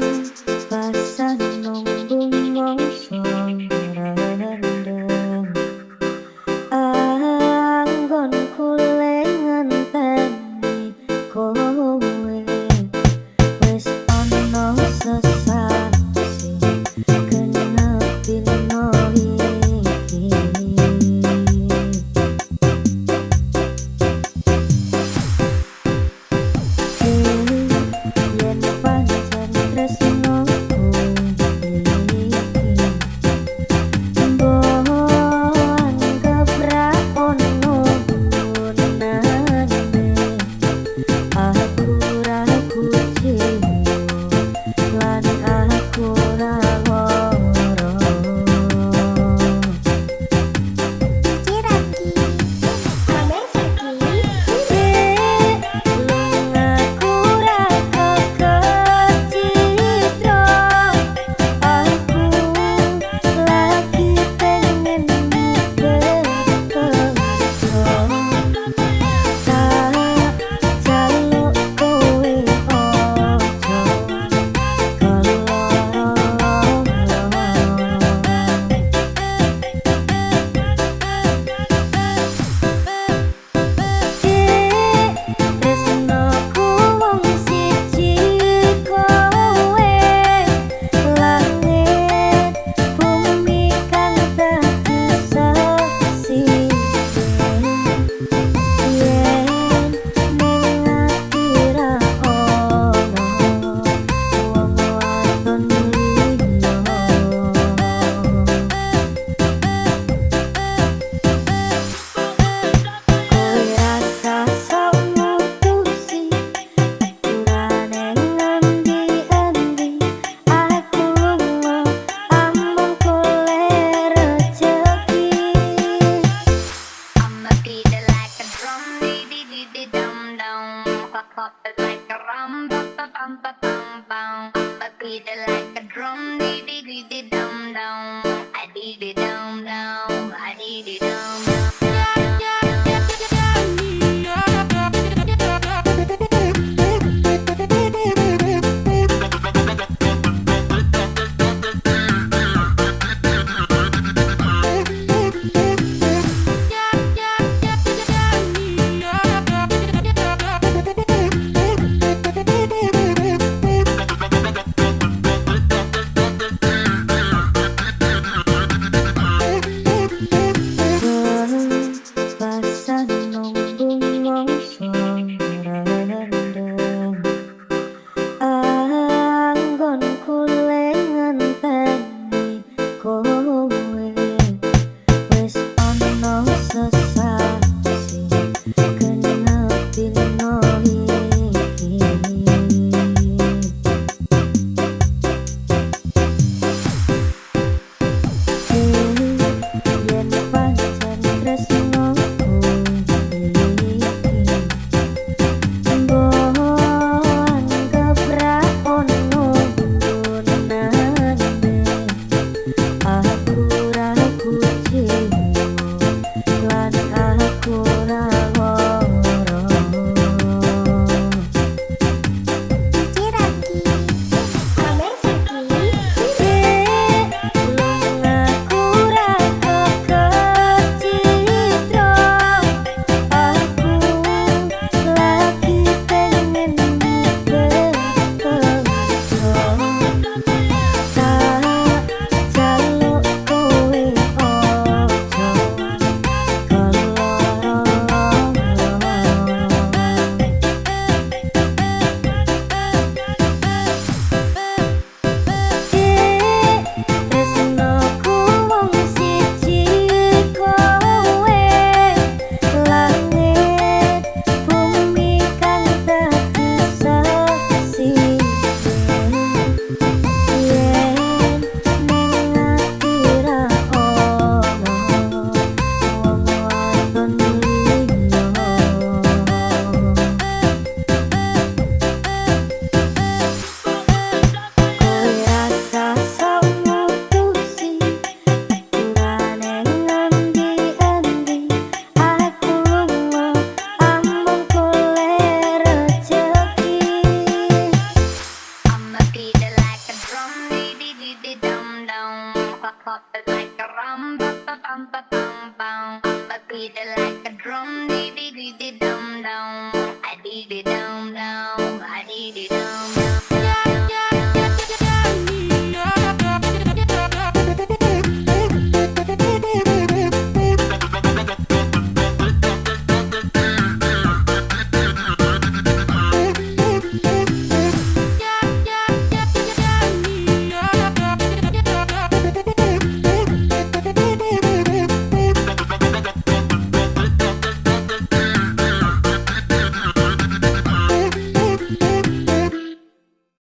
Pelepasan lumbung mongso rendeng anggon kule ngenteni kowe wis ana sesasi genep dino iki yen pancen tresnoku iki mbok anggap ra ono gunane aku ra kucimu lan aku ra loro Kiraki, kabar Kiraki? lungaku ra kecitra aku lagi pengen berkerja tak jaluk kowe ojo tresnoku wong siji kowe langit bumi kang dadi saksi yen ning ati ra ono wong wadon liya kowe rasa sok mutusi aturane ngendi-endi aku lunga amung kule rejeki I'ma beat it like a drum, dee dee dee dee dum dum. Pop pop it like a rum, pa pa pum pa pum pum. I'ma beat it like a drum, dee dee dee dee dum dum. I dee dee dum dum, I dee dee dum dum. pop it like a rum, ba ba bum ba bum bum. I'ma beat it like a drum, dee dee dee dee dum dum. I beat it